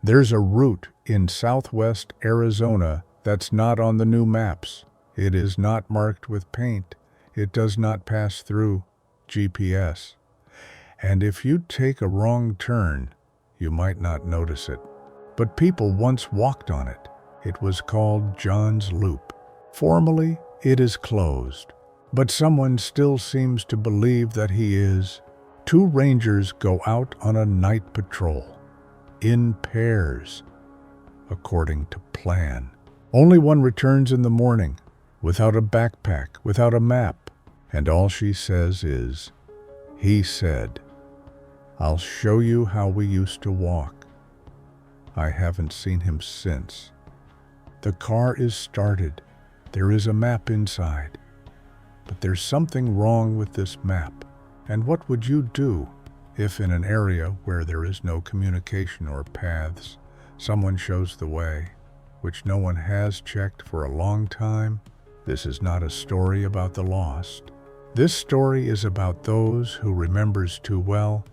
There's a route in southwest Arizona that's not on the new maps. It is not marked with paint. It does not pass through GPS. And if you take a wrong turn, you might not notice it. But people once walked on it. It was called John's Loop. Formally, it is closed, but someone still seems to believe that he is. Two rangers go out on a night patrol, in pairs, according to plan. Only one returns in the morning, without a backpack, without a map, and all she says is, "He said, I'll show you how we used to walk." I haven't seen him since. The car is started. There is a map inside. But there's something wrong with this map. And what would you do if in an area where there is no communication or paths, someone shows the way, which no one has checked for a long time? This is not a story about the lost. This story is about those who remembers too well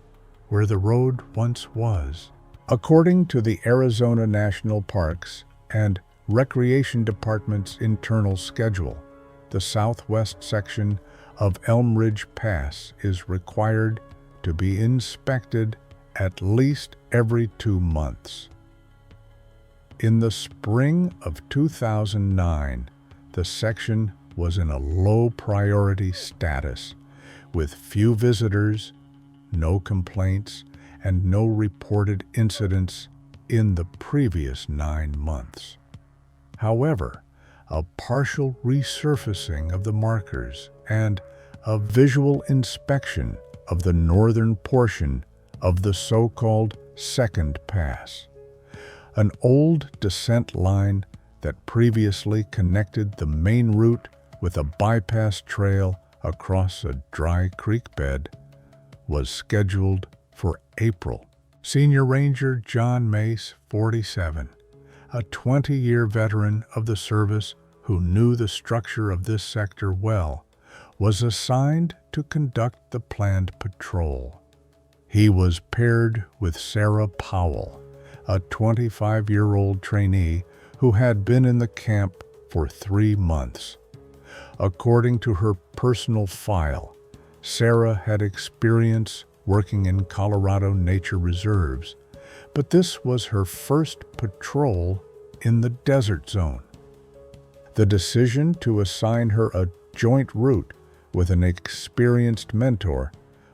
where the road once was. According to the Arizona National Parks and Recreation Department's internal schedule, the southwest section of Elm Ridge Pass is required to be inspected at least every 2 months. In the spring of 2009, the section was in a low priority status, with few visitors, no complaints, and no reported incidents in the previous 9 months. However, a partial resurfacing of the markers and a visual inspection of the northern portion of the so-called second pass, an old descent line that previously connected the main route with a bypass trail across a dry creek bed, was scheduled for April. Senior Ranger John Mace, 47, a 20-year veteran of the service who knew the structure of this sector well, was assigned to conduct the planned patrol. He was paired with Sarah Powell, a 25-year-old trainee who had been in the camp for 3 months. According to her personal file, Sarah had experience working in Colorado nature reserves, but this was her first patrol in the desert zone. The decision to assign her a joint route with an experienced mentor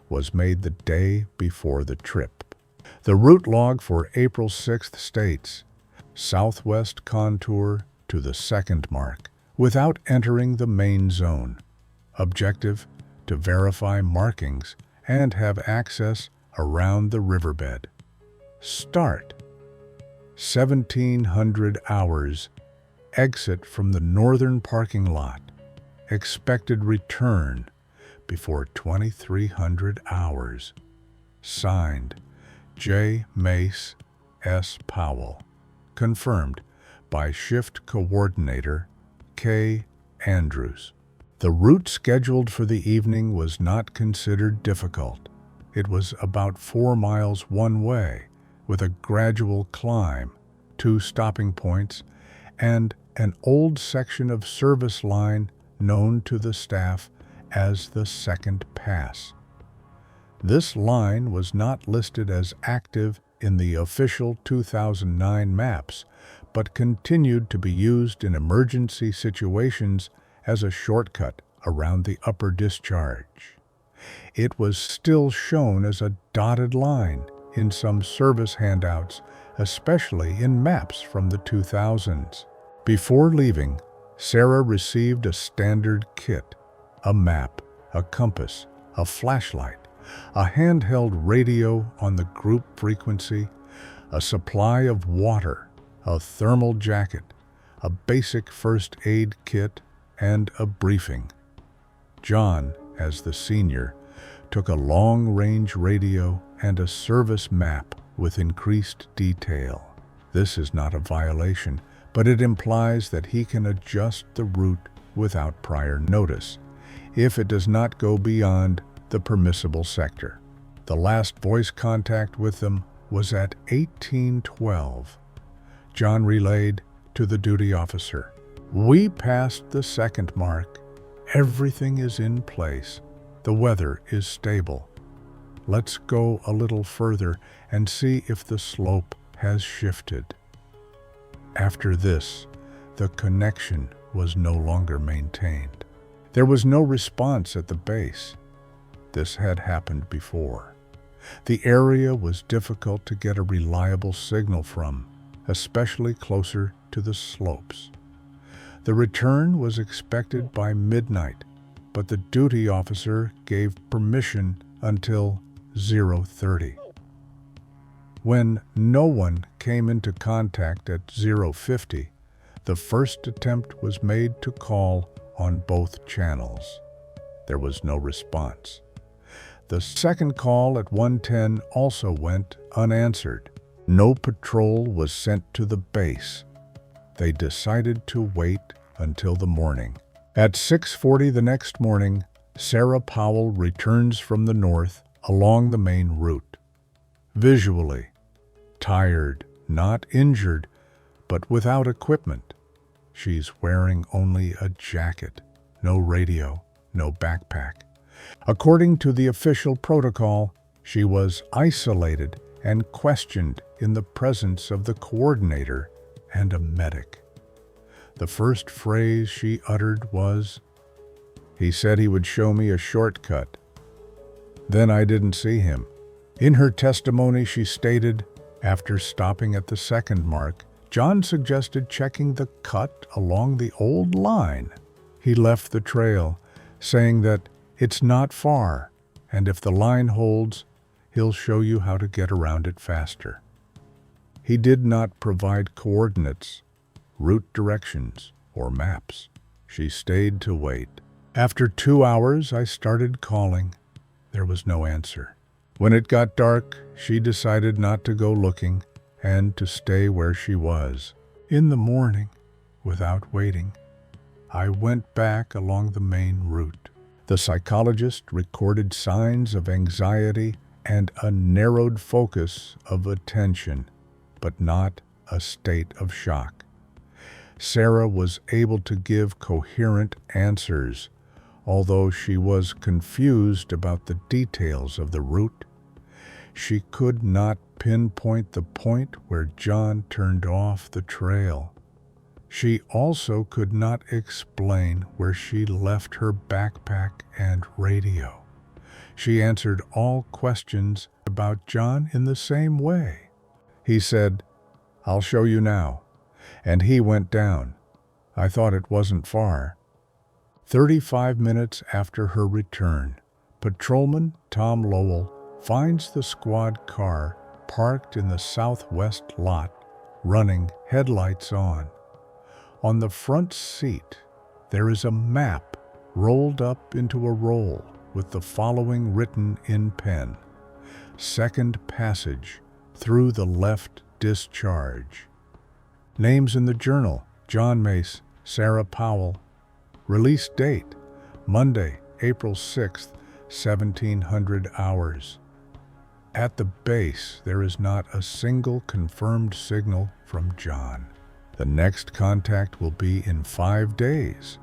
was made the day before the trip. The route log for April 6th states, southwest contour to the second mark, without entering the main zone. Objective, to verify markings and have access around the riverbed. Start, 1700 hours. Exit from the northern parking lot. Expected return before 2300 hours. Signed, J. Mace S. Powell. Confirmed by Shift Coordinator K. Andrews. The route scheduled for the evening was not considered difficult. It was about 4 miles one way, with a gradual climb, 2 stopping points, and an old section of service line known to the staff as the second pass. This line was not listed as active in the official 2009 maps, but continued to be used in emergency situations as a shortcut around the upper discharge. It was still shown as a dotted line in some service handouts, especially in maps from the 2000s. Before leaving, Sarah received a standard kit, a map, a compass, a flashlight, a handheld radio on the group frequency, a supply of water, a thermal jacket, a basic first aid kit, and a briefing. John, as the senior, took a long-range radio and a service map with increased detail. This is not a violation, but it implies that he can adjust the route without prior notice, if it does not go beyond the permissible sector. The last voice contact with them was at 1812. John relayed to the duty officer, "We passed the second mark. Everything is in place. The weather is stable. Let's go a little further and see if the slope has shifted." After this, the connection was no longer maintained. There was no response at the base. This had happened before. The area was difficult to get a reliable signal from, especially closer to the slopes. The return was expected by midnight, but the duty officer gave permission until 0:30. When no one came into contact at 0:50, the first attempt was made to call on both channels. There was no response. The second call at 1:10 also went unanswered. No patrol was sent to the base. They decided to wait until the morning. At 6:40 the next morning, Sarah Powell returns from the north along the main route. Visually, tired, not injured, but without equipment. She's wearing only a jacket, no radio, no backpack. According to the official protocol, she was isolated and questioned in the presence of the coordinator and a medic. The first phrase she uttered was, "He said he would show me a shortcut." Then I didn't see him. In her testimony, she stated, after stopping at the second mark, John suggested checking the cut along the old line. He left the trail, saying that it's not far, and if the line holds, he'll show you how to get around it faster. He did not provide coordinates, route directions, or maps. She stayed to wait. After 2 hours, I started calling. There was no answer. When it got dark, she decided not to go looking and to stay where she was. In the morning, without waiting, I went back along the main route. The psychologist recorded signs of anxiety and a narrowed focus of attention, but not a state of shock. Sarah was able to give coherent answers, although she was confused about the details of the route. She could not pinpoint the point where John turned off the trail. She also could not explain where she left her backpack and radio. She answered all questions about John in the same way. He said, "I'll show you now," and he went down. I thought it wasn't far. 35 minutes after her return, Patrolman Tom Lowell finds the squad car parked in the southwest lot, running headlights on. On the front seat, there is a map rolled up into a roll with the following written in pen: "Second passage through the left discharge." Names in the journal: John Mace, Sarah Powell. Release date: Monday, April 6th, 1700 hours. At the base, there is not a single confirmed signal from John. The next contact will be in 5 days,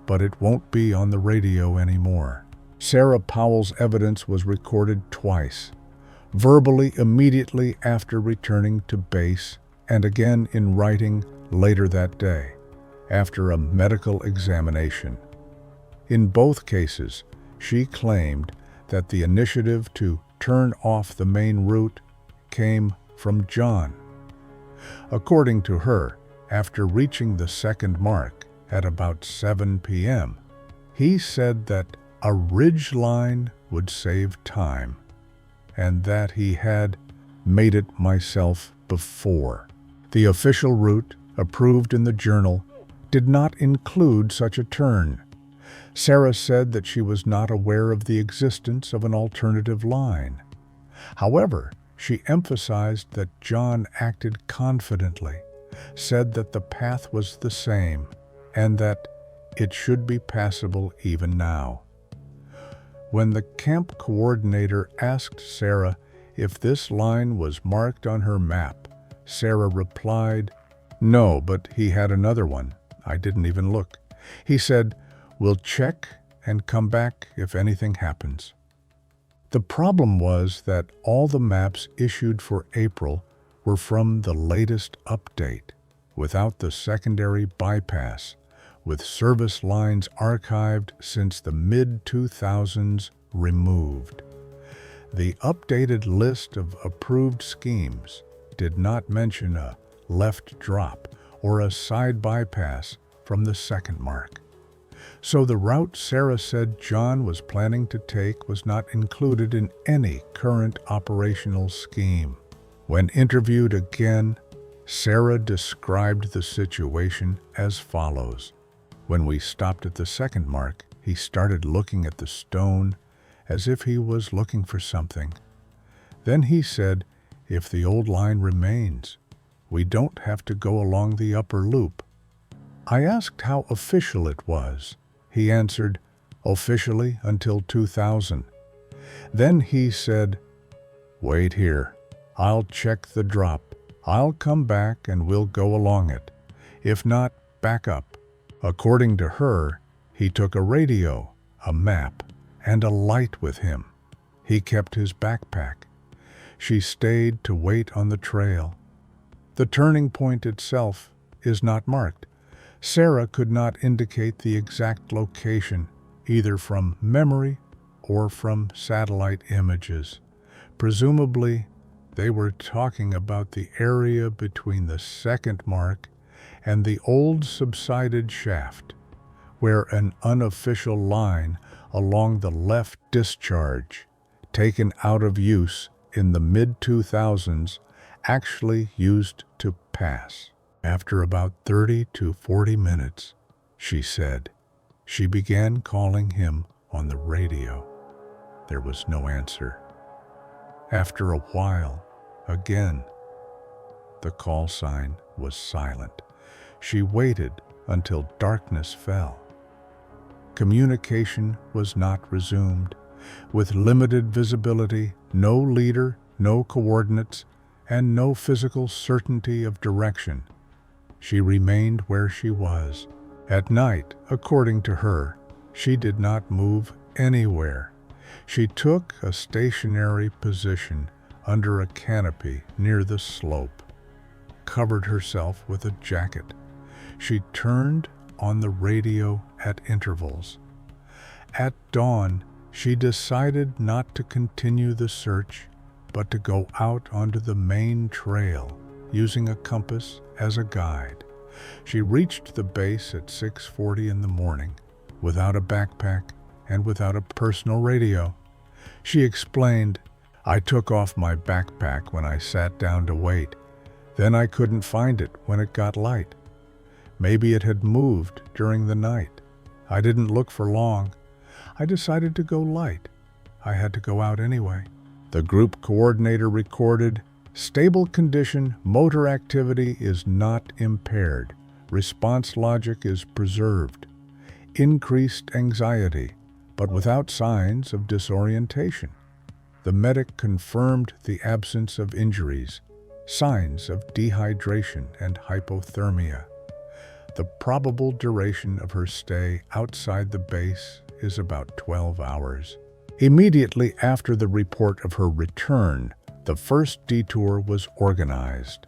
but it won't be on the radio anymore. Sarah Powell's evidence was recorded twice, verbally immediately after returning to base, and again in writing later that day, after a medical examination. In both cases, she claimed that the initiative to turn off the main route came from John. According to her, after reaching the second mark at about 7 p.m., he said that a ridge line would save time, and that he had made it myself before. The official route, approved in the journal, did not include such a turn. Sarah said that she was not aware of the existence of an alternative line. However, she emphasized that John acted confidently, said that the path was the same, and that it should be passable even now. When the camp coordinator asked Sarah if this line was marked on her map. Sarah replied, "No, but he had another one. I didn't even look. He said, 'We'll check and come back if anything happens.'" The problem was that all the maps issued for April were from the latest update, without the secondary bypass, with service lines archived since the mid-2000s removed. The updated list of approved schemes did not mention a left drop or a side bypass from the second mark. So the route Sarah said John was planning to take was not included in any current operational scheme. When interviewed again, Sarah described the situation as follows. "When we stopped at the second mark, he started looking at the stone as if he was looking for something. Then he said, 'If the old line remains, we don't have to go along the upper loop.' I asked how official it was. He answered, 'Officially until 2000. Then he said, 'Wait here. I'll check the drop. I'll come back and we'll go along it. If not, back up.'" According to her, he took a radio, a map, and a light with him. He kept his backpack. She stayed to wait on the trail. The turning point itself is not marked. Sarah could not indicate the exact location, either from memory or from satellite images. Presumably, they were talking about the area between the second mark and the old subsided shaft, where an unofficial line along the left discharge, taken out of use in the mid-2000s, actually used to pass. After about 30 to 40 minutes, she said, she began calling him on the radio. There was no answer. After a while, again, the call sign was silent. She waited until darkness fell. Communication was not resumed. With limited visibility, no leader, no coordinates, and no physical certainty of direction, she remained where she was. At night, according to her, she did not move anywhere. She took a stationary position under a canopy near the slope, covered herself with a jacket. She turned on the radio at intervals. At dawn, she decided not to continue the search, but to go out onto the main trail, using a compass as a guide. She reached the base at 6:40 in the morning, without a backpack and without a personal radio. She explained, "I took off my backpack when I sat down to wait. Then I couldn't find it when it got light. Maybe it had moved during the night. I didn't look for long. I decided to go light. I had to go out anyway." The group coordinator recorded, "Stable condition, motor activity is not impaired. Response logic is preserved. Increased anxiety, but without signs of disorientation. The medic confirmed the absence of injuries, signs of dehydration and hypothermia. The probable duration of her stay outside the base is about 12 hours. Immediately after the report of her return, the first detour was organized.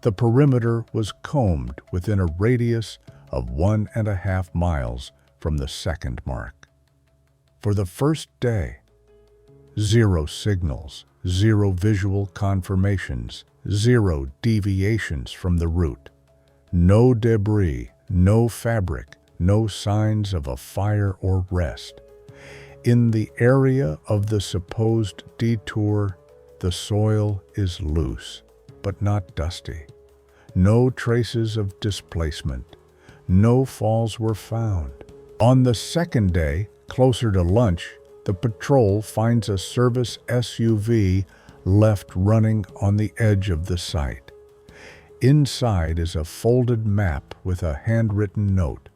The perimeter was combed within a radius of 1.5 miles from the second mark. For the first day, 0 signals, 0 visual confirmations, 0 deviations from the route. No debris, no fabric, no signs of a fire or rest. In the area of the supposed detour, the soil is loose, but not dusty. No traces of displacement. No falls were found. On the second day, closer to lunch, the patrol finds a service SUV left running on the edge of the site. Inside is a folded map with a handwritten note.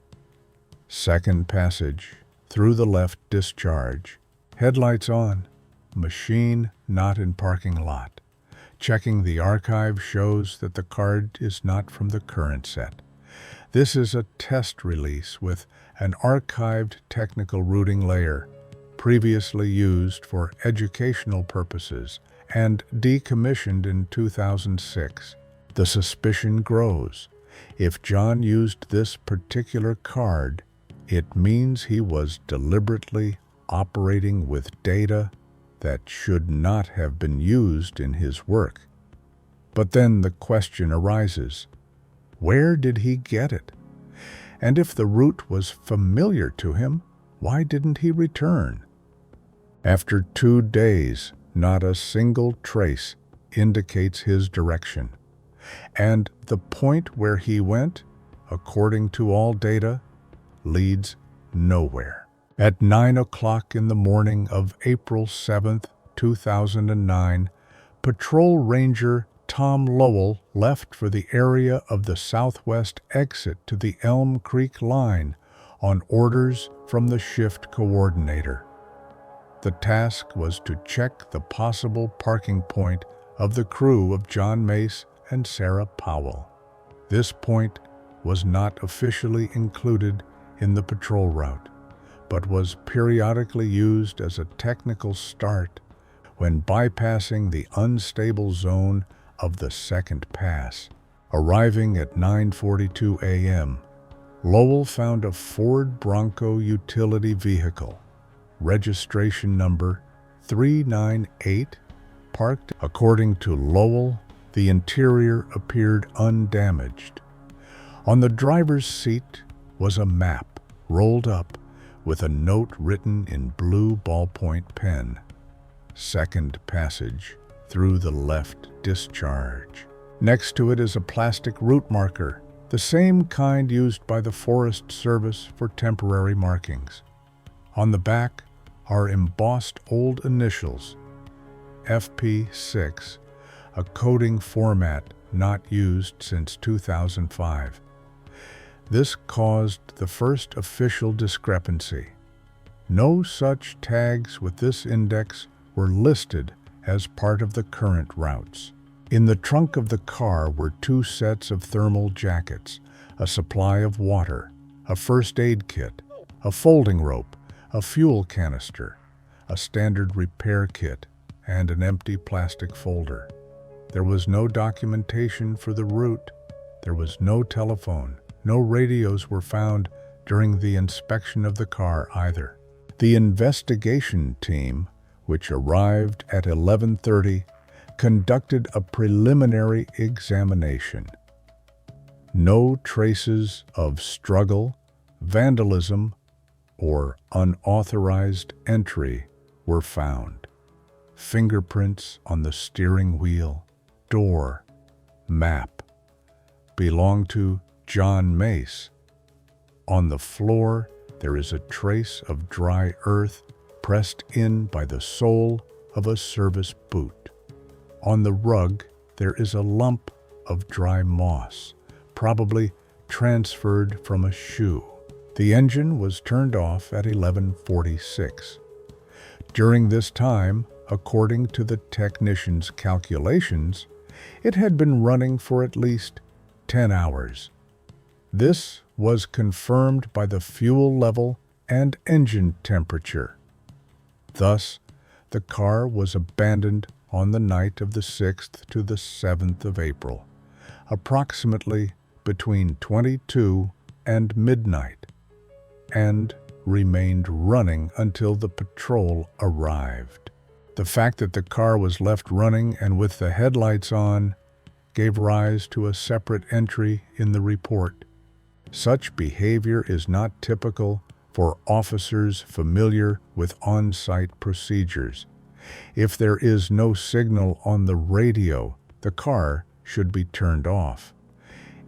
Second passage, through the left discharge. Headlights on. Machine not in parking lot. Checking the archive shows that the card is not from the current set. This is a test release with an archived technical routing layer, previously used for educational purposes and decommissioned in 2006. The suspicion grows. If John used this particular card, it means he was deliberately operating with data that should not have been used in his work. But then the question arises, where did he get it? And if the route was familiar to him, why didn't he return? After 2 days, not a single trace indicates his direction. And the point where he went, according to all data, leads nowhere. At 9 o'clock in the morning of April 7th, 2009, Patrol Ranger Tom Lowell left for the area of the southwest exit to the Elm Creek line on orders from the shift coordinator. The task was to check the possible parking point of the crew of John Mace and Sarah Powell. This point was not officially included in the patrol route, but was periodically used as a technical start when bypassing the unstable zone of the second pass. Arriving at 9:42 a.m., Lowell found a Ford Bronco utility vehicle, registration number 398, parked. According to Lowell, the interior appeared undamaged. On the driver's seat was a map rolled up with a note written in blue ballpoint pen. Second passage through the left discharge. Next to it is a plastic route marker, the same kind used by the Forest Service for temporary markings. On the back are embossed old initials, FP6, a coding format not used since 2005. This caused the first official discrepancy. No such tags with this index were listed as part of the current routes. In the trunk of the car were 2 sets of thermal jackets, a supply of water, a first aid kit, a folding rope, a fuel canister, a standard repair kit, and an empty plastic folder. There was no documentation for the route. There was no telephone. No radios were found during the inspection of the car either. The investigation team, which arrived at 11:30, conducted a preliminary examination. No traces of struggle, vandalism, or unauthorized entry were found. Fingerprints on the steering wheel, door, map belong to John Mace. On the floor, there is a trace of dry earth pressed in by the sole of a service boot. On the rug, there is a lump of dry moss, probably transferred from a shoe. The engine was turned off at 11:46. During this time, according to the technician's calculations, it had been running for at least 10 hours. This was confirmed by the fuel level and engine temperature. Thus, the car was abandoned on the night of the 6th to the 7th of April, approximately between 22 and midnight, and remained running until the patrol arrived. The fact that the car was left running and with the headlights on gave rise to a separate entry in the report. Such behavior is not typical for officers familiar with on-site procedures. If there is no signal on the radio, the car should be turned off.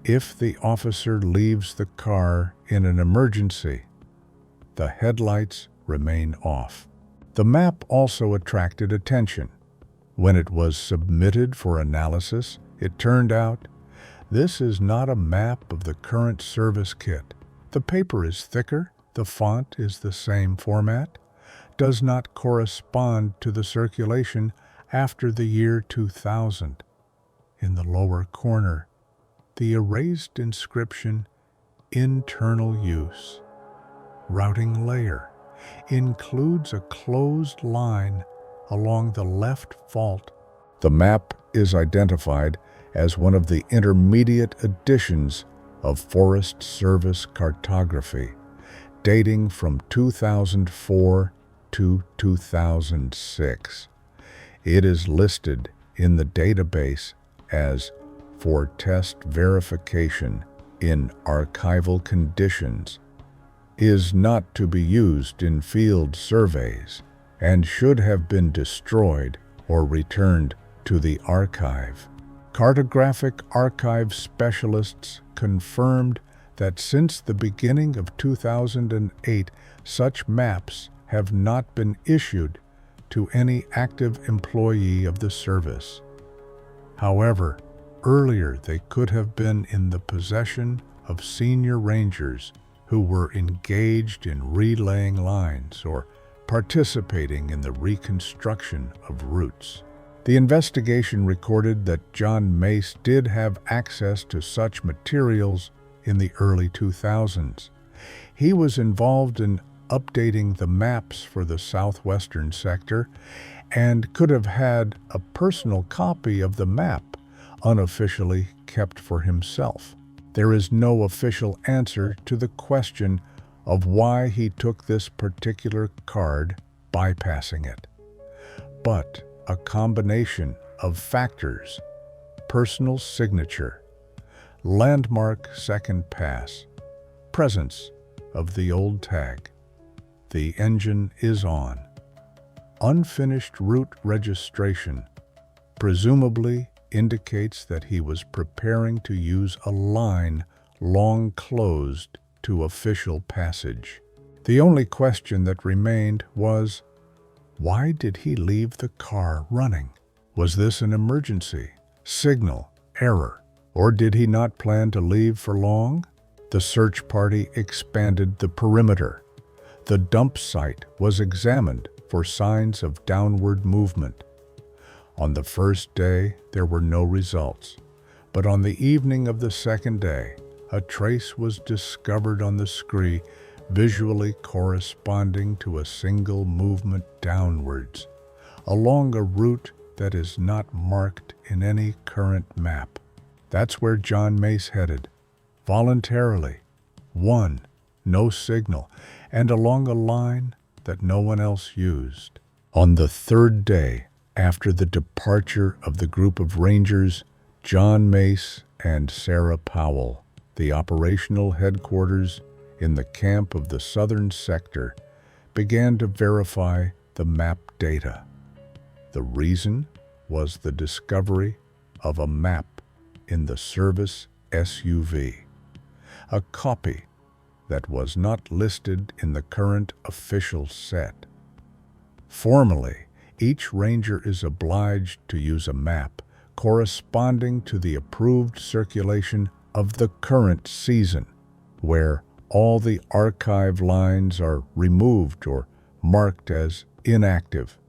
If the officer leaves the car in an emergency, the headlights remain off. The map also attracted attention. When it was submitted for analysis, it turned out this is not a map of the current service kit. The paper is thicker, the font is the same format, does not correspond to the circulation, after the year 2000. In the lower corner, the erased inscription, Internal Use. Routing layer includes a closed line along the left fault. The map is identified as one of the intermediate editions of Forest Service cartography, dating from 2004 to 2006. It is listed in the database as for test verification in archival conditions, is not to be used in field surveys, and should have been destroyed or returned to the archive. Cartographic Archive specialists confirmed that since the beginning of 2008, such maps have not been issued to any active employee of the service. However, earlier they could have been in the possession of senior rangers who were engaged in relaying lines or participating in the reconstruction of routes. The investigation recorded that John Mace did have access to such materials in the early 2000s. He was involved in updating the maps for the southwestern sector and could have had a personal copy of the map unofficially kept for himself. There is no official answer to the question of why he took this particular card, bypassing it. But a combination of factors: personal signature, landmark second pass, presence of the old tag, the engine is on, unfinished route registration, presumably indicates that he was preparing to use a line long closed to official passage. The only question that remained was, why did he leave the car running? Was this an emergency, signal, error, or did he not plan to leave for long? The search party expanded the perimeter. The dump site was examined for signs of downward movement. On the first day, there were no results, but on the evening of the second day, a trace was discovered on the scree, visually corresponding to a single movement downwards, along a route that is not marked in any current map. That's where John Mace headed, voluntarily. No signal, and along a line that no one else used. On the third day, after the departure of the group of rangers, John Mace and Sarah Powell, the operational headquarters in the camp of the southern sector, began to verify the map data. The reason was the discovery of a map in the service SUV, a copy that was not listed in the current official set. Formally, each ranger is obliged to use a map corresponding to the approved circulation of the current season, where all the archive lines are removed or marked as inactive.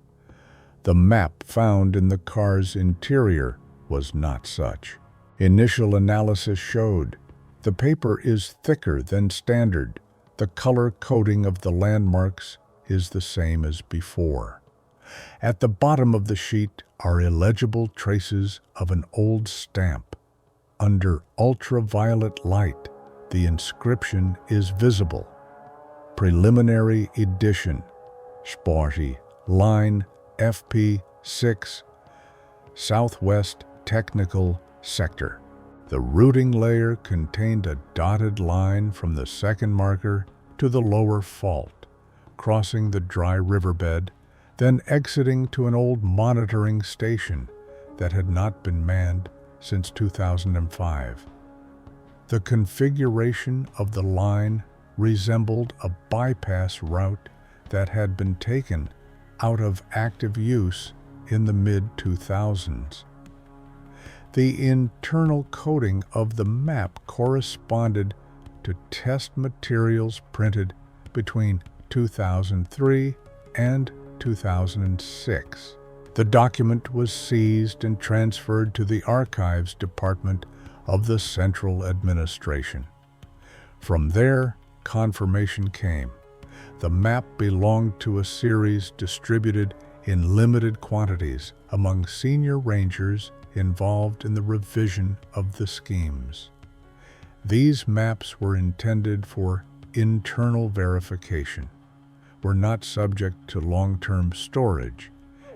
The map found in the car's interior was not such. Initial analysis showed the paper is thicker than standard. The color coding of the landmarks is the same as before. At the bottom of the sheet are illegible traces of an old stamp. Under ultraviolet light, the inscription is visible. Preliminary edition, Sporty, line FP6, Southwest Technical Sector. The routing layer contained a dotted line from the second marker to the lower fault, crossing the dry riverbed, then exiting to an old monitoring station that had not been manned since 2005. The configuration of the line resembled a bypass route that had been taken out of active use in the mid-2000s. The internal coding of the map corresponded to test materials printed between 2003 and 2006. The document was seized and transferred to the Archives Department of the Central Administration. From there, confirmation came. The map belonged to a series distributed in limited quantities among senior rangers involved in the revision of the schemes. These maps were intended for internal verification, were not subject to long-term storage,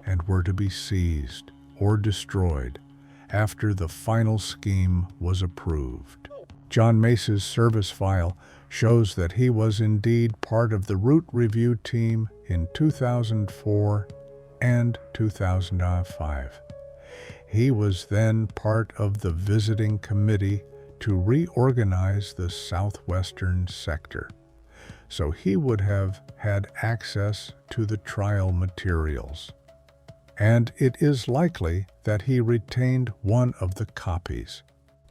and were to be seized or destroyed after the final scheme was approved. John Mace's service file shows that he was indeed part of the route review team in 2004 and 2005. He was then part of the visiting committee to reorganize the southwestern sector, so he would have had access to the trial materials. And it is likely that he retained one of the copies.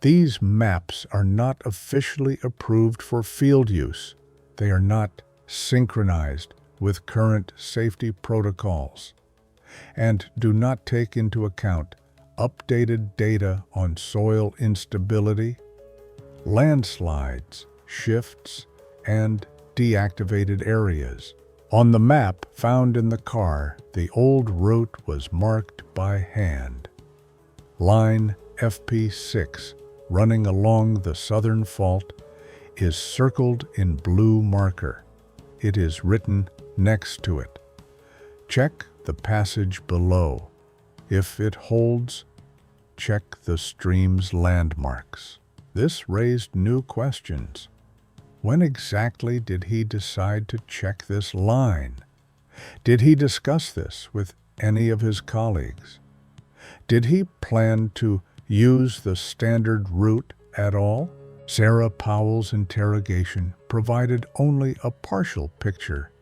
These maps are not officially approved for field use. They are not synchronized with current safety protocols and do not take into account updated data on soil instability, landslides, shifts, and deactivated areas. On the map found in the car, the old route was marked by hand. Line FP6, running along the southern fault, is circled in blue marker. It is written next to it. Check the passage below. If it holds, check the stream's landmarks. This raised new questions. When exactly did he decide to check this line? Did he discuss this with any of his colleagues? Did he plan to use the standard route at all? Sarah Powell's interrogation provided only a partial picture.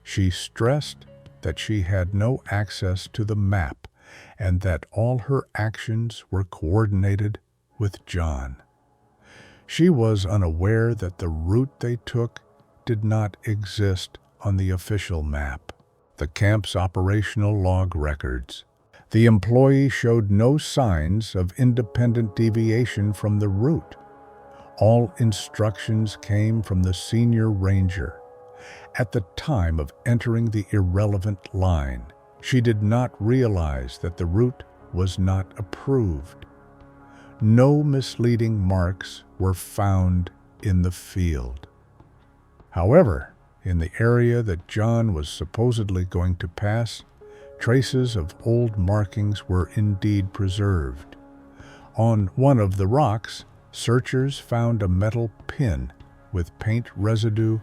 She stressed that she had no access to the map and that all her actions were coordinated with John. She was unaware that the route they took did not exist on the official map. The camp's operational log records. The employee showed no signs of independent deviation from the route. All instructions came from the senior ranger. At the time of entering the irrelevant line, she did not realize that the route was not approved. No misleading marks were found in the field. However, in the area that John was supposedly going to pass, traces of old markings were indeed preserved. On one of the rocks, searchers found a metal pin with paint residue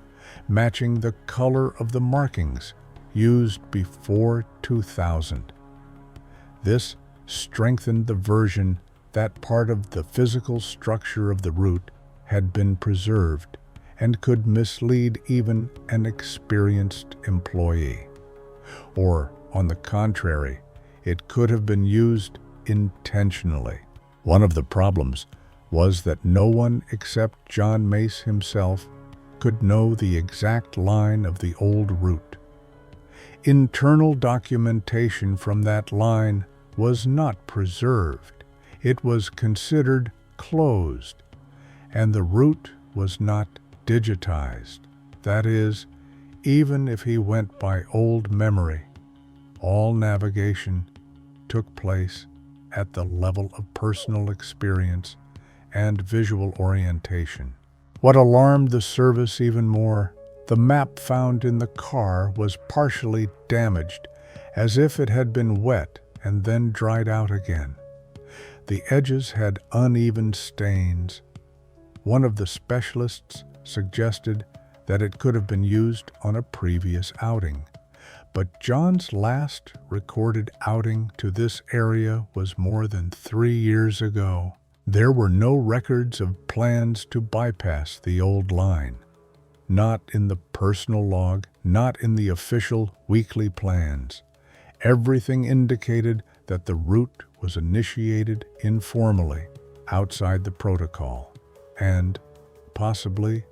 matching the color of the markings used before 2000. This strengthened the version that part of the physical structure of the route had been preserved and could mislead even an experienced employee. Or, on the contrary, it could have been used intentionally. One of the problems was that no one except John Mace himself could know the exact line of the old route. Internal documentation from that line was not preserved. It was considered closed, and the route was not digitized. That is, even if he went by old memory, all navigation took place at the level of personal experience and visual orientation. What alarmed the service even more, the map found in the car was partially damaged, as if it had been wet and then dried out again. The edges had uneven stains. One of the specialists suggested that it could have been used on a previous outing, but John's last recorded outing to this area was more than 3 years ago. There were no records of plans to bypass the old line. Not in the personal log, not in the official weekly plans. Everything indicated that the route was initiated informally, outside the protocol, and possibly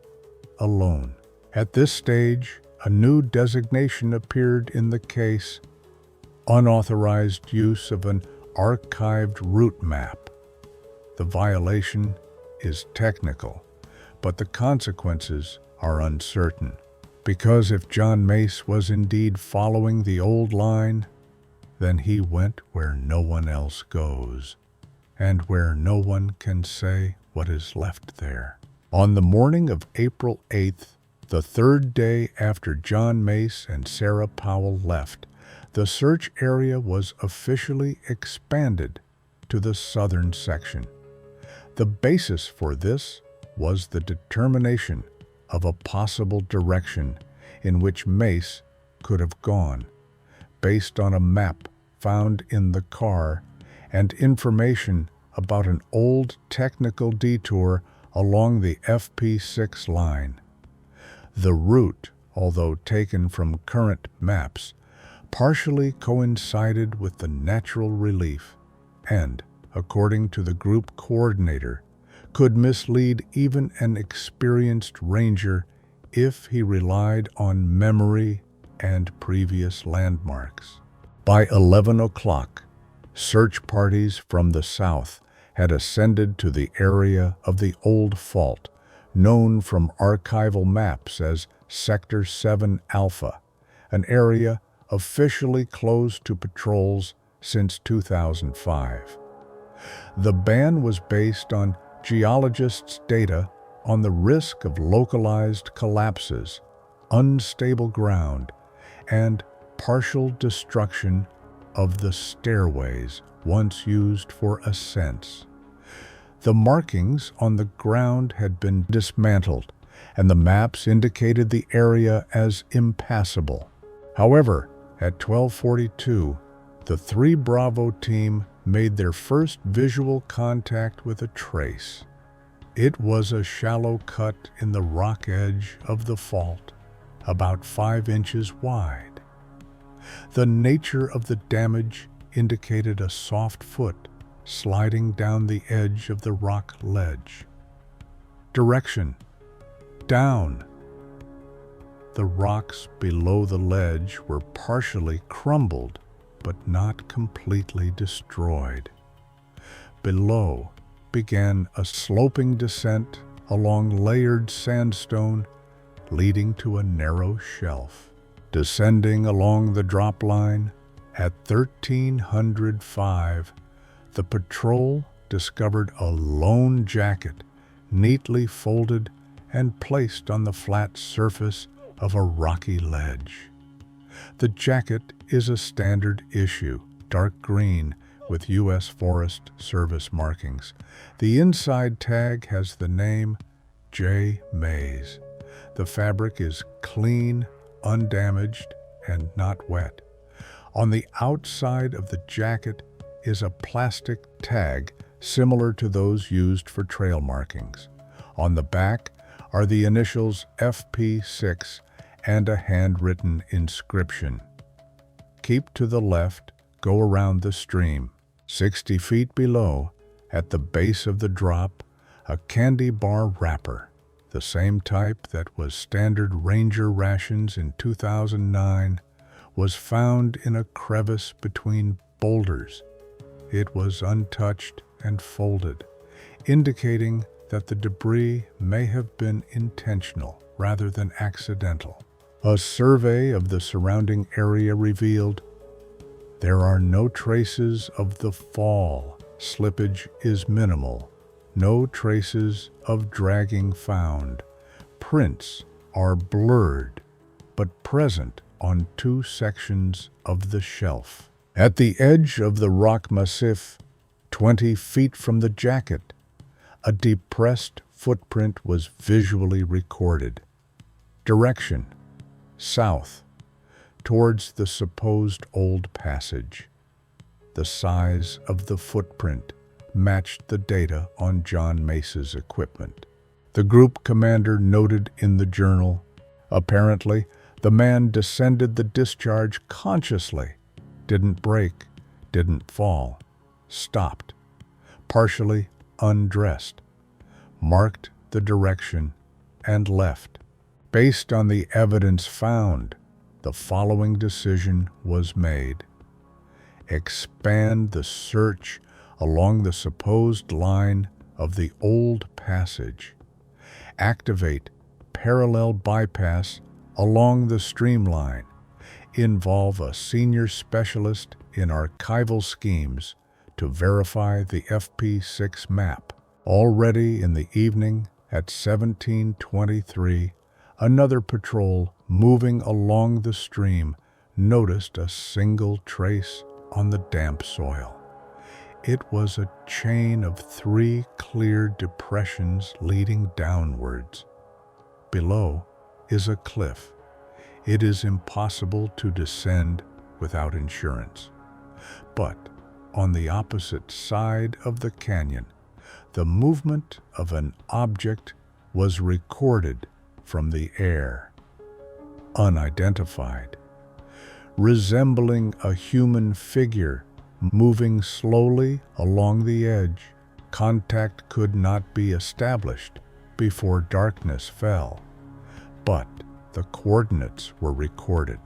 alone. At this stage, a new designation appeared in the case: unauthorized use of an archived route map. The violation is technical, but the consequences are uncertain. Because if John Mace was indeed following the old line, then he went where no one else goes, and where no one can say what is left there. On the morning of April 8th, the third day after John Mace and Sarah Powell left, the search area was officially expanded to the southern section. The basis for this was the determination of a possible direction in which Mace could have gone, based on a map found in the car and information about an old technical detour along the FP6 line. The route, although taken from current maps, partially coincided with the natural relief and, according to the group coordinator, could mislead even an experienced ranger if he relied on memory and previous landmarks. By 11 o'clock, search parties from the south had ascended to the area of the old fault, known from archival maps as Sector 7 Alpha, an area officially closed to patrols since 2005. The ban was based on geologists' data on the risk of localized collapses, unstable ground, and partial destruction of the stairways once used for ascents. The markings on the ground had been dismantled, and the maps indicated the area as impassable. However, at 12:42, the 3 Bravo team made their first visual contact with a trace. It was a shallow cut in the rock edge of the fault, about 5 inches wide. The nature of the damage indicated a soft foot sliding down the edge of the rock ledge. Direction: down. The rocks below the ledge were partially crumbled, but not completely destroyed. Below began a sloping descent along layered sandstone, leading to a narrow shelf. Descending along the drop line at 1305, the patrol discovered a lone jacket neatly folded and placed on the flat surface of a rocky ledge. The jacket is a standard issue, dark green with U.S. Forest Service markings. The inside tag has the name J. Mays. The fabric is clean, undamaged, and not wet. On the outside of the jacket is a plastic tag similar to those used for trail markings. On the back are the initials FP6 and a handwritten inscription. Keep to the left, go around the stream. 60 feet below, at the base of the drop, a candy bar wrapper, the same type that was standard ranger rations in 2009, was found in a crevice between boulders. It was untouched and folded, indicating that the debris may have been intentional rather than accidental. A survey of the surrounding area revealed there are no traces of the fall. Slippage is minimal. No traces of dragging found. Prints are blurred, but present on 2 sections of the shelf. At the edge of the rock massif, 20 feet from the jacket, a depressed footprint was visually recorded. Direction: south, towards the supposed old passage. The size of the footprint matched the data on John Mace's equipment. The group commander noted in the journal, apparently, the man descended the discharge consciously, didn't break, didn't fall, stopped, partially undressed, marked the direction, and left. Based on the evidence found, the following decision was made. expand the search along the supposed line of the old passage, activate parallel bypass along the streamline, involve a senior specialist in archival schemes to verify the FP6 map. Already in the evening at 17:23, another patrol moving along the stream noticed a single trace on the damp soil. It was a chain of 3 clear depressions leading downwards. Below is a cliff. It is impossible to descend without insurance. But on the opposite side of the canyon, the movement of an object was recorded from the air, unidentified, resembling a human figure moving slowly along the edge. Contact could not be established before darkness fell, but the coordinates were recorded,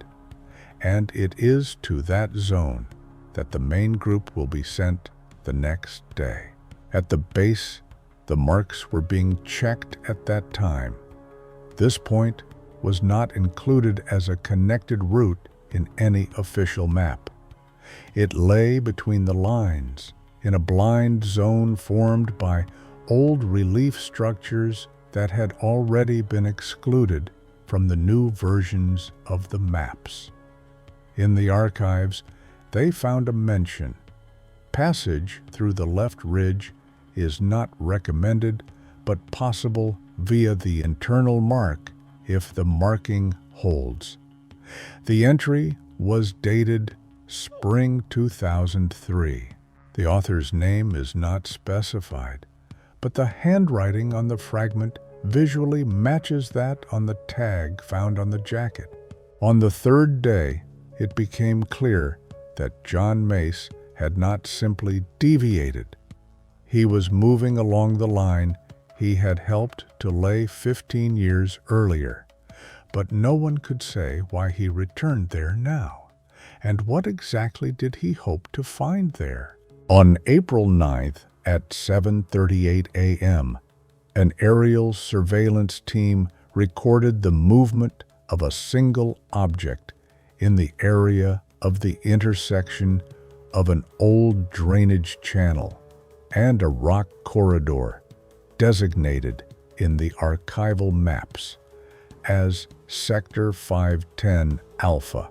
and it is to that zone that the main group will be sent the next day. At the base, the marks were being checked at that time. This point was not included as a connected route in any official map. It lay between the lines, in a blind zone formed by old relief structures that had already been excluded from the new versions of the maps. In the archives, they found a mention. Passage through the left ridge is not recommended, but possible via the internal mark if the marking holds. The entry was dated Spring 2003. The author's name is not specified, but the handwriting on the fragment visually matches that on the tag found on the jacket. On the third day, it became clear that John Mace had not simply deviated. He was moving along the line he had helped to lay 15 years earlier, but no one could say why he returned there now. And what exactly did he hope to find there? On April 9th at 7:38 a.m., an aerial surveillance team recorded the movement of a single object in the area of the intersection of an old drainage channel and a rock corridor designated in the archival maps as Sector 510 Alpha.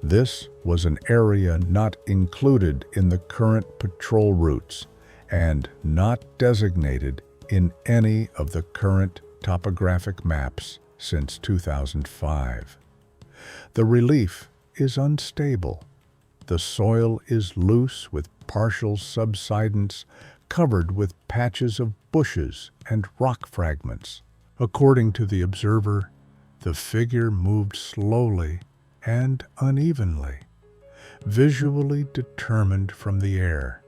This was an area not included in the current patrol routes and not designated in any of the current topographic maps since 2005. The relief is unstable. The soil is loose with partial subsidence covered with patches of bushes and rock fragments. According to the observer, the figure moved slowly and unevenly, visually determined from the air.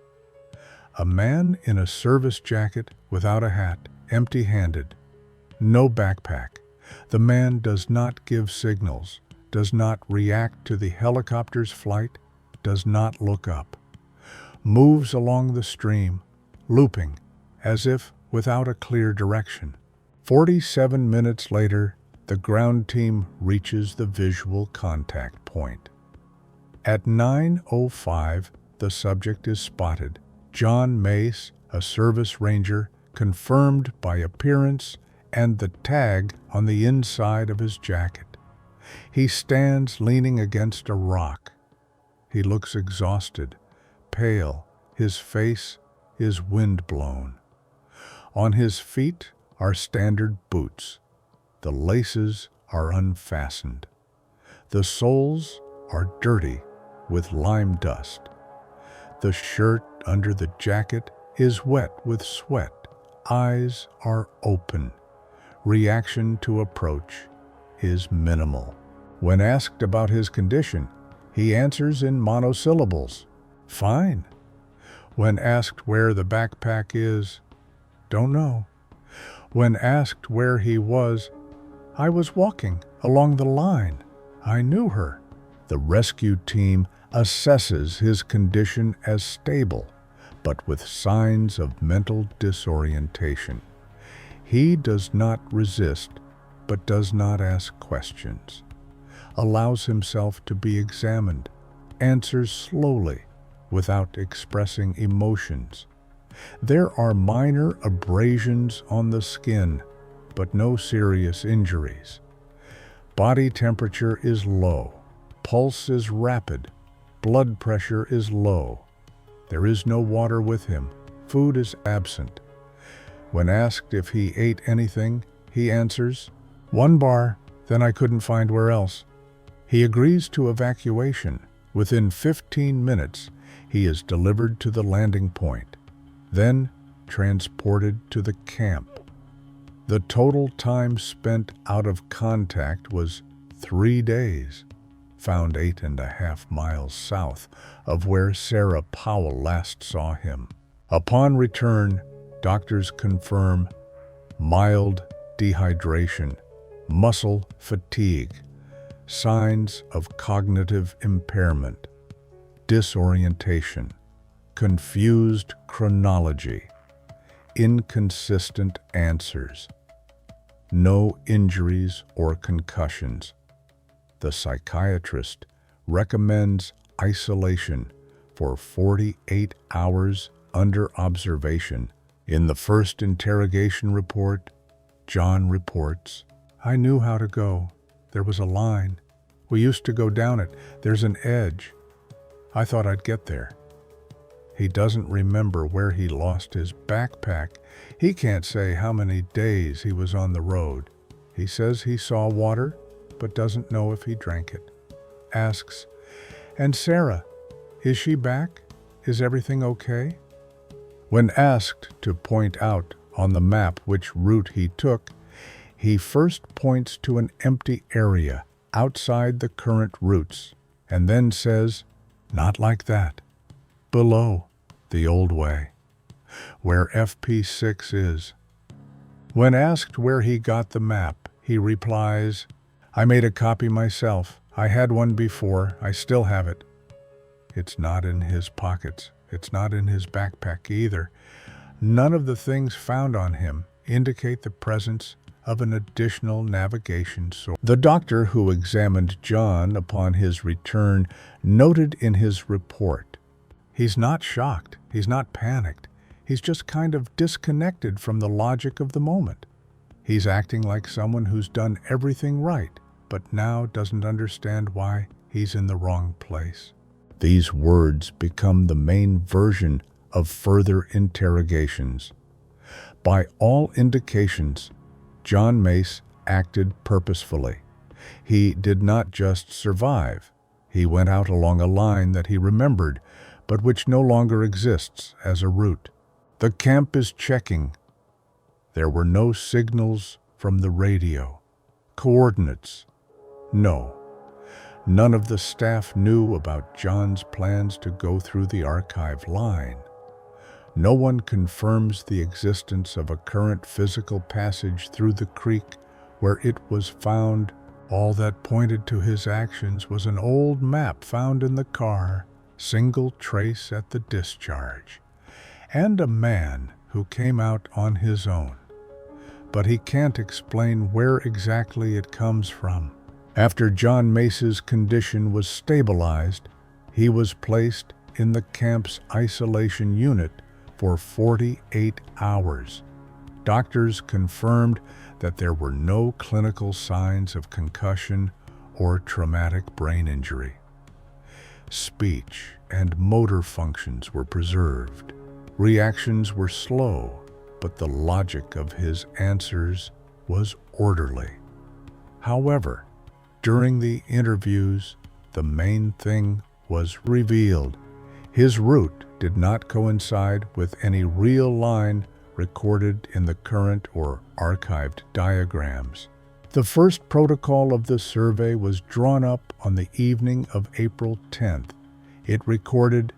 A man in a service jacket without a hat, empty-handed, no backpack. The man does not give signals, does not react to the helicopter's flight, does not look up. Moves along the stream, looping, as if without a clear direction. 47 minutes later, the ground team reaches the visual contact point. At 9:05, the subject is spotted. John Mace, a service ranger, confirmed by appearance and the tag on the inside of his jacket. He stands leaning against a rock. He looks exhausted, pale, his face is wind-blown. On his feet are standard boots. The laces are unfastened. The soles are dirty with lime dust. The shirt under the jacket is wet with sweat. Eyes are open. Reaction to approach is minimal. When asked about his condition, he answers in monosyllables, "Fine." When asked where the backpack is, "Don't know." When asked where he was, "I was walking along the line. I knew her." The rescue team assesses his condition as stable, but with signs of mental disorientation. He does not resist, but does not ask questions, allows himself to be examined, answers slowly, without expressing emotions. There are minor abrasions on the skin, but no serious injuries. Body temperature is low, pulse is rapid, blood pressure is low. There is no water with him, food is absent. When asked if he ate anything, he answers, "1 bar, then I couldn't find where else." He agrees to evacuation. Within 15 minutes, he is delivered to the landing point, then transported to the camp. The total time spent out of contact was 3 days, found 8.5 miles south of where Sarah Powell last saw him. Upon return, doctors confirm mild dehydration, muscle fatigue, signs of cognitive impairment, disorientation, confused chronology, inconsistent answers, no injuries or concussions. The psychiatrist recommends isolation for 48 hours under observation. In the first interrogation report, John reports, "I knew how to go. There was a line. We used to go down it. There's an edge. I thought I'd get there." He doesn't remember where he lost his backpack. He can't say how many days he was on the road. He says he saw water, but doesn't know if he drank it. Asks, "And Sarah, is she back? Is everything okay?" When asked to point out on the map which route he took, he first points to an empty area outside the current routes, and then says, "Not like that. Below, the old way, where FP6 is." When asked where he got the map, he replies, "I made a copy myself. I had one before. I still have it." It's not in his pockets. It's not in his backpack either. None of the things found on him indicate the presence of an additional navigation source. The doctor who examined John upon his return noted in his report, "He's not shocked. He's not panicked. He's just kind of disconnected from the logic of the moment. He's acting like someone who's done everything right, but now doesn't understand why he's in the wrong place." These words become the main version of further interrogations. By all indications, John Mace acted purposefully. He did not just survive. He went out along a line that he remembered, but which no longer exists as a route. The camp is checking. There were no signals from the radio. Coordinates? No. None of the staff knew about John's plans to go through the archive line. No one confirms the existence of a current physical passage through the creek where it was found. All that pointed to his actions was an old map found in the car, single trace at the discharge, and a man who came out on his own. But he can't explain where exactly it comes from. After John Mace's condition was stabilized, he was placed in the camp's isolation unit for 48 hours. Doctors confirmed that there were no clinical signs of concussion or traumatic brain injury. Speech and motor functions were preserved. Reactions were slow, but the logic of his answers was orderly. However, during the interviews, the main thing was revealed. His route did not coincide with any real line recorded in the current or archived diagrams. The first protocol of the survey was drawn up on the evening of April 10th. It recorded,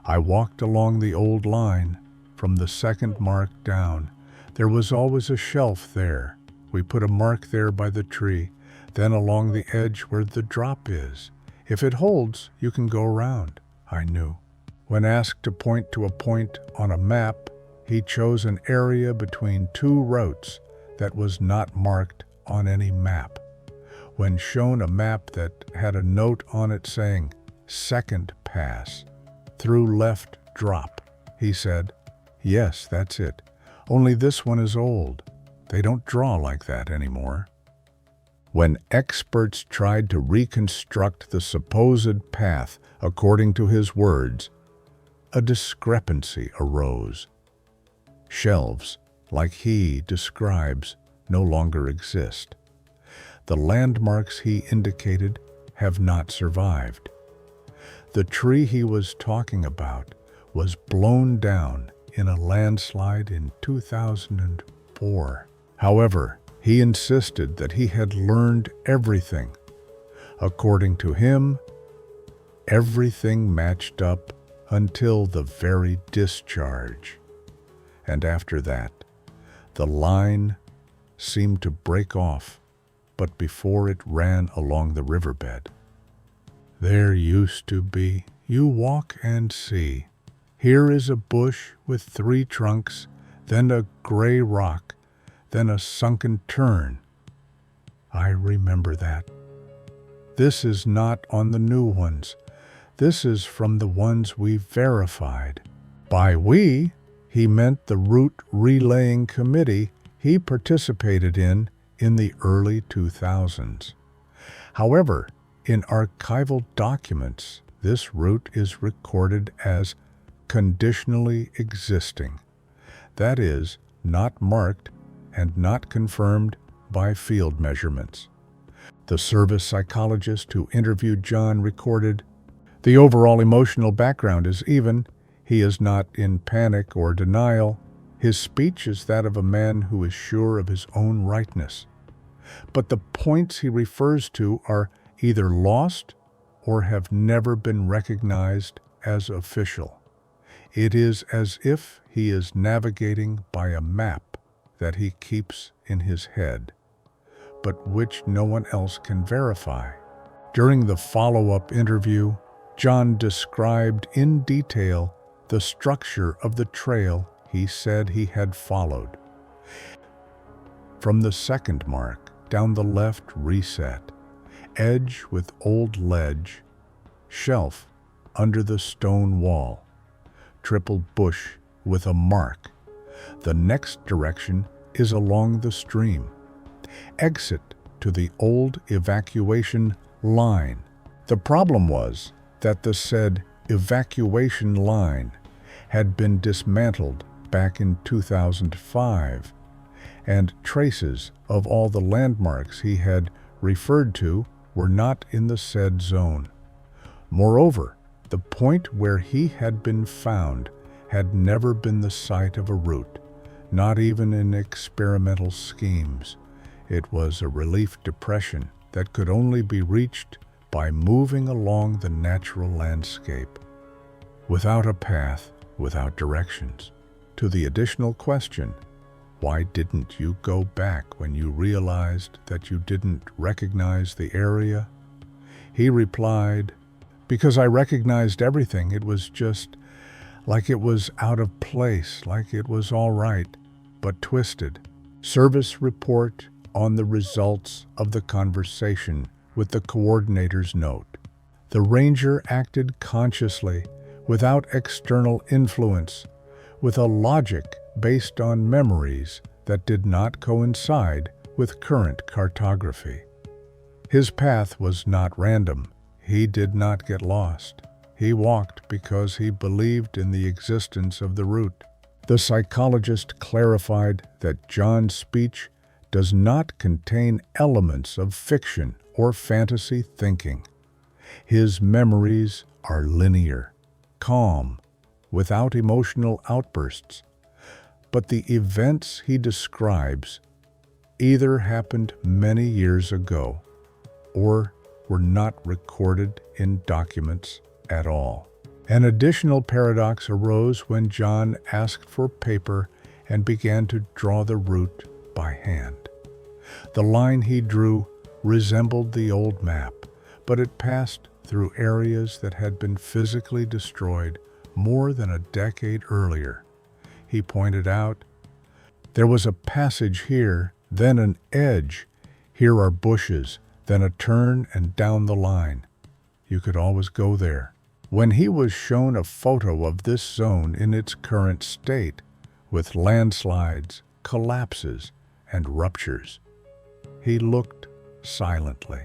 "I walked along the old line from the second mark down. There was always a shelf there. We put a mark there by the tree, then along the edge where the drop is. If it holds, you can go around, I knew. When asked to point to a point on a map, he chose an area between two routes that was not marked on any map. When shown a map that had a note on it saying, "Second pass, through left drop," he said, "Yes, that's it. Only this one is old. They don't draw like that anymore." When experts tried to reconstruct the supposed path according to his words, a discrepancy arose. Shelves, like he describes, no longer exist. The landmarks he indicated have not survived. The tree he was talking about was blown down in a landslide in 2004. However, he insisted that he had learned everything. According to him, everything matched up until the very discharge. And after that, the line seemed to break off, but before it ran along the riverbed. There used to be, you walk and see. Here is a bush with 3 trunks, then a gray rock, then a sunken turn. I remember that. This is not on the new ones. This is from the ones we verified. By we, he meant the route relaying committee he participated in the early 2000s. However, in archival documents, this route is recorded as conditionally existing. That is, not marked and not confirmed by field measurements. The service psychologist who interviewed John recorded, "The overall emotional background is even. He is not in panic or denial. His speech is that of a man who is sure of his own rightness. But the points he refers to are either lost or have never been recognized as official. It is as if he is navigating by a map that he keeps in his head, but which no one else can verify." During the follow-up interview, John described in detail the structure of the trail he said he had followed. From the second mark, down the left reset, edge with old ledge, shelf under the stone wall, triple bush with a mark. The next direction is along the stream. Exit to the old evacuation line. The problem was that the said evacuation line had been dismantled back in 2005, and traces of all the landmarks he had referred to were not in the said zone. Moreover, the point where he had been found had never been the site of a route, not even in experimental schemes. It was a relief depression that could only be reached by moving along the natural landscape, without a path, without directions. To the additional question, why didn't you go back when you realized that you didn't recognize the area? He replied, "Because I recognized everything. It was just like it was out of place, like it was all right, but twisted." Service report on the results of the conversation with the coordinator's note. The ranger acted consciously, without external influence, with a logic based on memories that did not coincide with current cartography. His path was not random. He did not get lost. He walked because he believed in the existence of the route. The psychologist clarified that John's speech does not contain elements of fiction or fantasy thinking. His memories are linear, calm, without emotional outbursts. But the events he describes either happened many years ago or were not recorded in documents at all. An additional paradox arose when John asked for paper and began to draw the route by hand. The line he drew resembled the old map, but it passed through areas that had been physically destroyed more than a decade earlier. He pointed out, "There was a passage here, then an edge. Here are bushes, then a turn and down the line. You could always go there." When he was shown a photo of this zone in its current state, with landslides, collapses, and ruptures, he looked silently.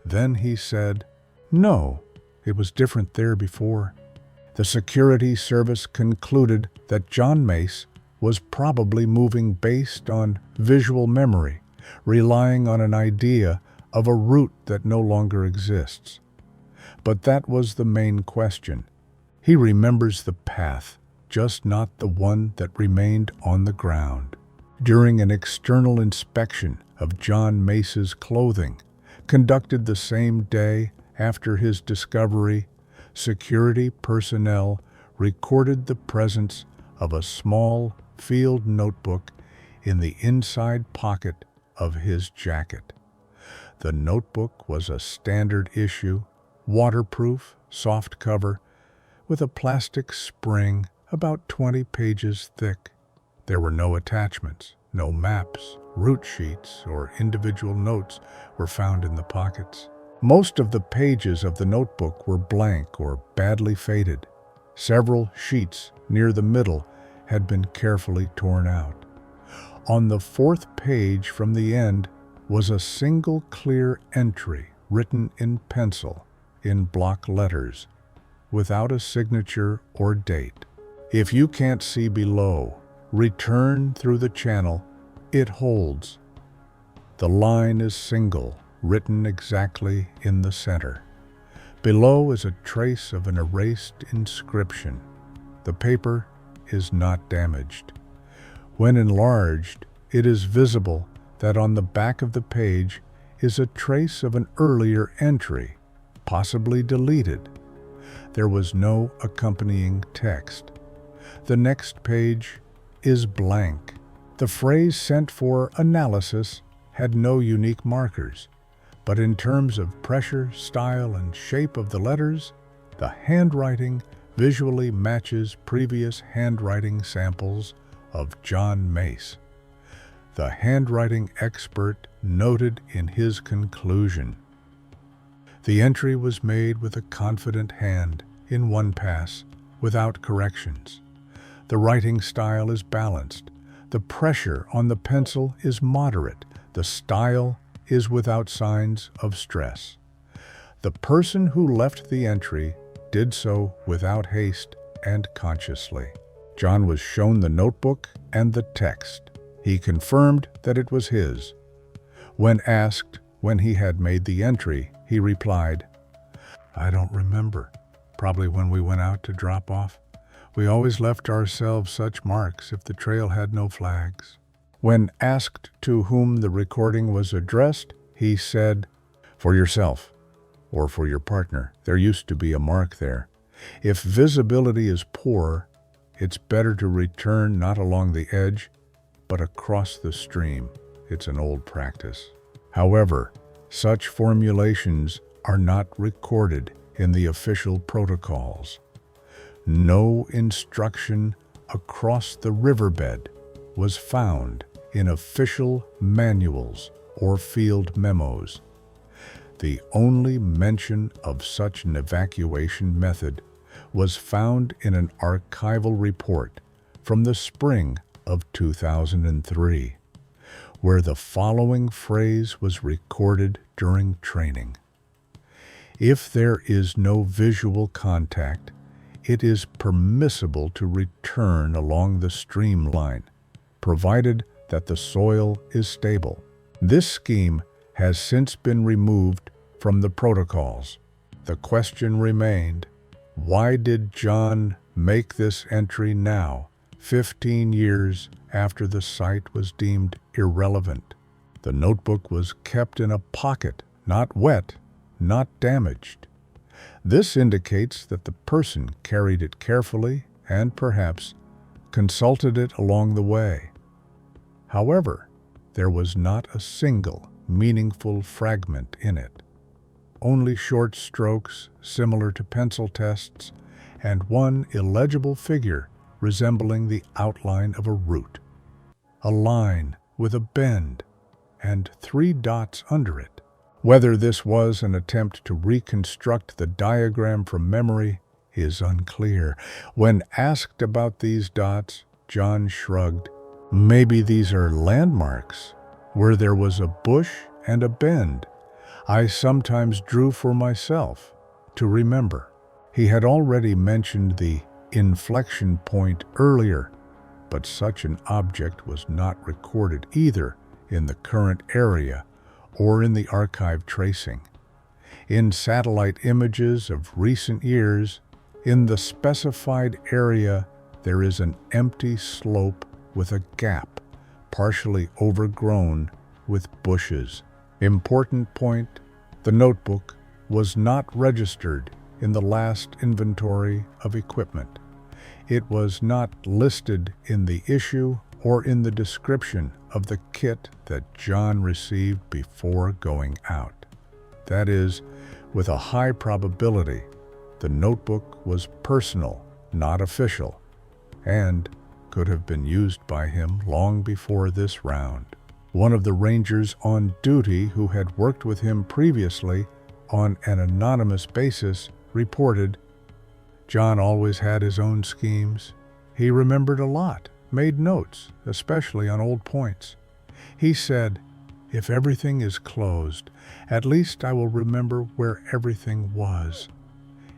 Then he said, "No, it was different there before." The security service concluded that John Mace was probably moving based on visual memory, relying on an idea of a route that no longer exists. But that was the main question. He remembers the path, just not the one that remained on the ground. During an external inspection of John Mace's clothing, conducted the same day after his discovery, security personnel recorded the presence of a small field notebook in the inside pocket of his jacket. The notebook was a standard issue, waterproof, soft cover, with a plastic spring about 20 pages thick. There were no attachments, no maps, route sheets, or individual notes were found in the pockets. Most of the pages of the notebook were blank or badly faded. Several sheets near the middle had been carefully torn out. On the fourth page from the end was a single clear entry written in pencil, in block letters, without a signature or date. "If you can't see below, return through the channel it holds." The line is single, written exactly in the center. Below is a trace of an erased inscription. The paper is not damaged. When enlarged, it is visible that on the back of the page is a trace of an earlier entry, possibly deleted. There was no accompanying text. The next page is blank. The phrase sent for analysis had no unique markers, but in terms of pressure, style, and shape of the letters, the handwriting visually matches previous handwriting samples of John Mace. The handwriting expert noted in his conclusion, "The entry was made with a confident hand, in one pass, without corrections. The writing style is balanced. The pressure on the pencil is moderate. The style is without signs of stress. The person who left the entry did so without haste and consciously." John was shown the notebook and the text. He confirmed that it was his. When asked when he had made the entry, he replied, "I don't remember. Probably when we went out to drop off. We always left ourselves such marks if the trail had no flags." When asked to whom the recording was addressed, he said, "For yourself, or for your partner. There used to be a mark there. If visibility is poor, it's better to return not along the edge, but across the stream. It's an old practice." However, such formulations are not recorded in the official protocols. No instruction across the riverbed was found in official manuals or field memos. The only mention of such an evacuation method was found in an archival report from the spring of 2003, where the following phrase was recorded during training: "If there is no visual contact, it is permissible to return along the streamline, provided that the soil is stable." This scheme has since been removed from the protocols. The question remained, why did John make this entry now, 15 years after the site was deemed irrelevant? The notebook was kept in a pocket, not wet, not damaged. This indicates that the person carried it carefully and perhaps consulted it along the way. However, there was not a single meaningful fragment in it. only short strokes similar to pencil tests, and one illegible figure resembling the outline of a root. A line with a bend and 3 dots under it. Whether this was an attempt to reconstruct the diagram from memory is unclear. When asked about these dots, John shrugged. Maybe these are landmarks, where there was a bush and a bend I sometimes drew for myself to remember. He had already mentioned the inflection point earlier, but such an object was not recorded either in the current area or in the archive tracing. In satellite images of recent years, in the specified area, there is an empty slope with a gap, partially overgrown with bushes. Important point, the notebook was not registered in the last inventory of equipment. It was not listed in the issue or in the description of the kit that John received before going out. That is, with a high probability, the notebook was personal, not official, and could have been used by him long before this round. One of the rangers on duty who had worked with him previously on an anonymous basis reported, John always had his own schemes. He remembered a lot, made notes, especially on old points. He said, "If everything is closed, at least I will remember where everything was."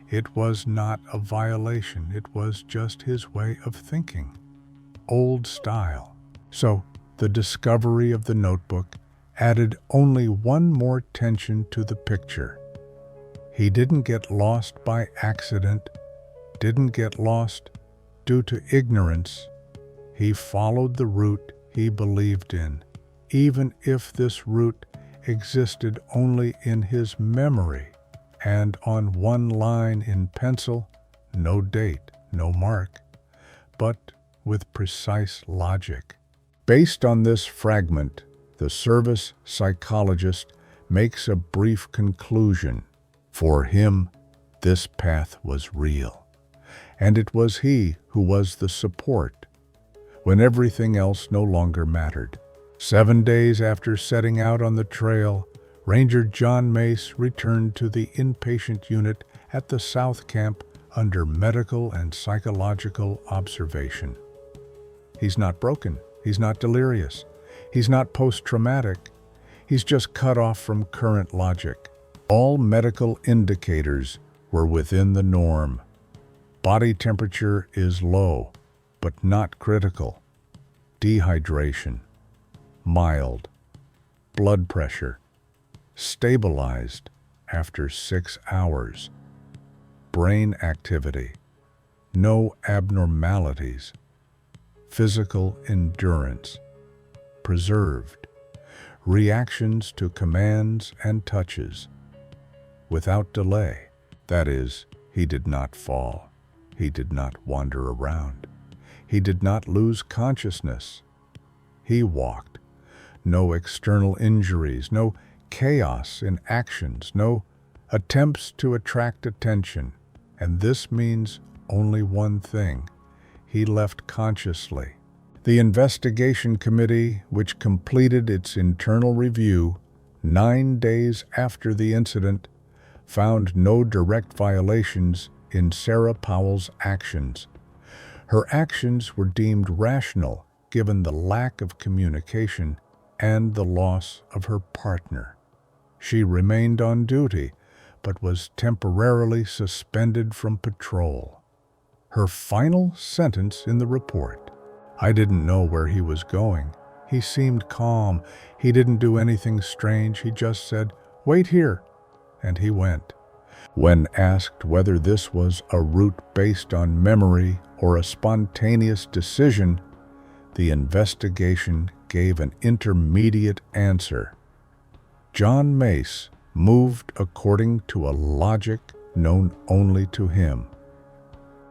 It was not a violation, it was just his way of thinking. Old style. So, the discovery of the notebook added only one more tension to the picture. He didn't get lost by accident, didn't get lost due to ignorance. He followed the route he believed in, even if this route existed only in his memory and on one line in pencil, no date, no mark, but with precise logic. Based on this fragment, the service psychologist makes a brief conclusion. For him, this path was real, and it was he who was the support when everything else no longer mattered. 7 days after setting out on the trail, Ranger John Mace returned to the inpatient unit at the South Camp under medical and psychological observation. He's not broken, he's not delirious, he's not post-traumatic, he's just cut off from current logic. All medical indicators were within the norm. Body temperature is low, but not critical. Dehydration, mild. Blood pressure, stabilized after 6 hours. Brain activity, no abnormalities. Physical endurance, preserved. Reactions to commands and touches, without delay. That is, he did not fall. He did not wander around. He did not lose consciousness. He walked. No external injuries, no chaos in actions, no attempts to attract attention. And this means only one thing. He left consciously. The investigation committee, which completed its internal review 9 days after the incident, found no direct violations in Sarah Powell's actions. Her actions were deemed rational given the lack of communication and the loss of her partner. She remained on duty, but was temporarily suspended from patrol. Her final sentence in the report: "I didn't know where he was going. He seemed calm. He didn't do anything strange. He just said, 'Wait here,' and he went." When asked whether this was a route based on memory or a spontaneous decision, the investigation gave an intermediate answer. John Mace moved according to a logic known only to him.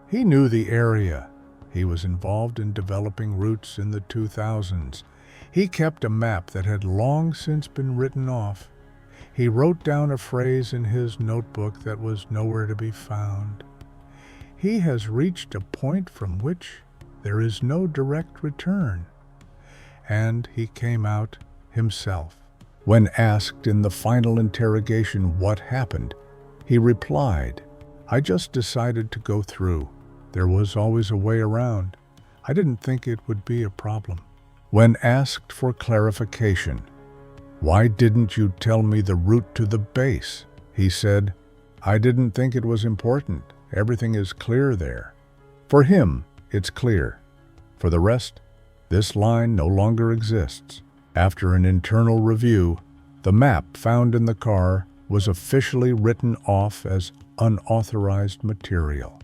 He knew the area. He was involved in developing routes in the 2000s. He kept a map that had long since been written off. He wrote down a phrase in his notebook that was nowhere to be found. He has reached a point from which there is no direct return. And he came out himself. When asked in the final interrogation what happened, he replied, "I just decided to go through. There was always a way around. I didn't think it would be a problem." When asked for clarification, "Why didn't you tell me the route to the base?" he said, "I didn't think it was important. Everything is clear there." For him, it's clear. For the rest, this line no longer exists. After an internal review, the map found in the car was officially written off as unauthorized material.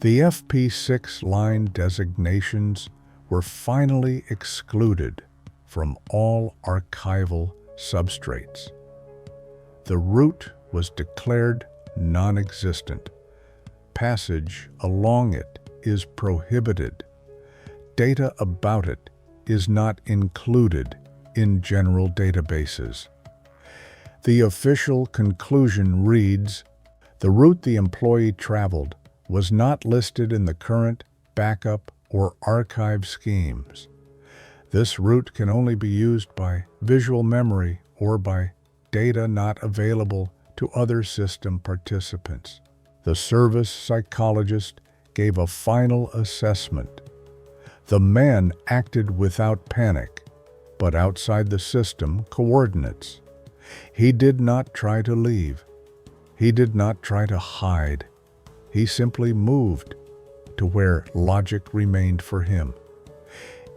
The FP6 line designations were finally excluded from all archival substrates. The route was declared non-existent. Passage along it is prohibited. Data about it is not included in general databases. The official conclusion reads, "The route the employee traveled was not listed in the current backup or archive schemes. This route can only be used by visual memory or by data not available to other system participants." The service psychologist gave a final assessment. The man acted without panic, but outside the system coordinates. He did not try to leave. He did not try to hide. He simply moved to where logic remained for him,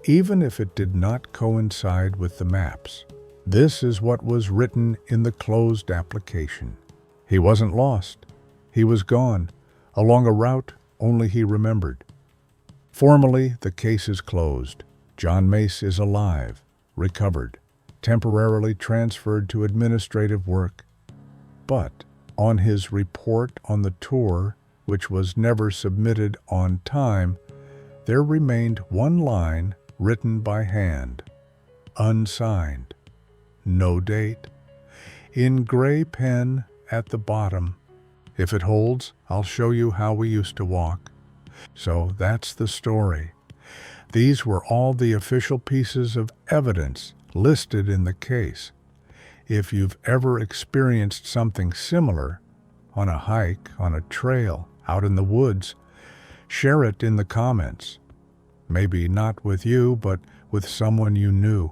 even if it did not coincide with the maps. This is what was written in the closed application. He wasn't lost. He was gone, along a route only he remembered. Formally, the case is closed. John Mace is alive, recovered, temporarily transferred to administrative work. But on his report on the tour, which was never submitted on time, there remained one line written by hand, unsigned, no date, in gray pen at the bottom. "If it holds, I'll show you how we used to walk." So that's the story. These were all the official pieces of evidence listed in the case. If you've ever experienced something similar, on a hike, on a trail, out in the woods, share it in the comments. Maybe not with you, but with someone you knew.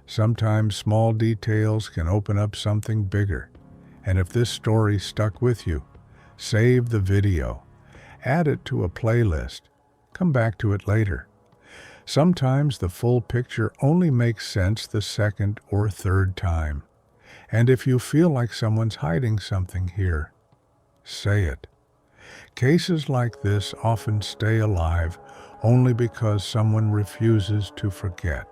Sometimes small details can open up something bigger. And if this story stuck with you, save the video. Add it to a playlist. Come back to it later. Sometimes the full picture only makes sense the second or third time. And if you feel like someone's hiding something here, say it. Cases like this often stay alive only because someone refuses to forget.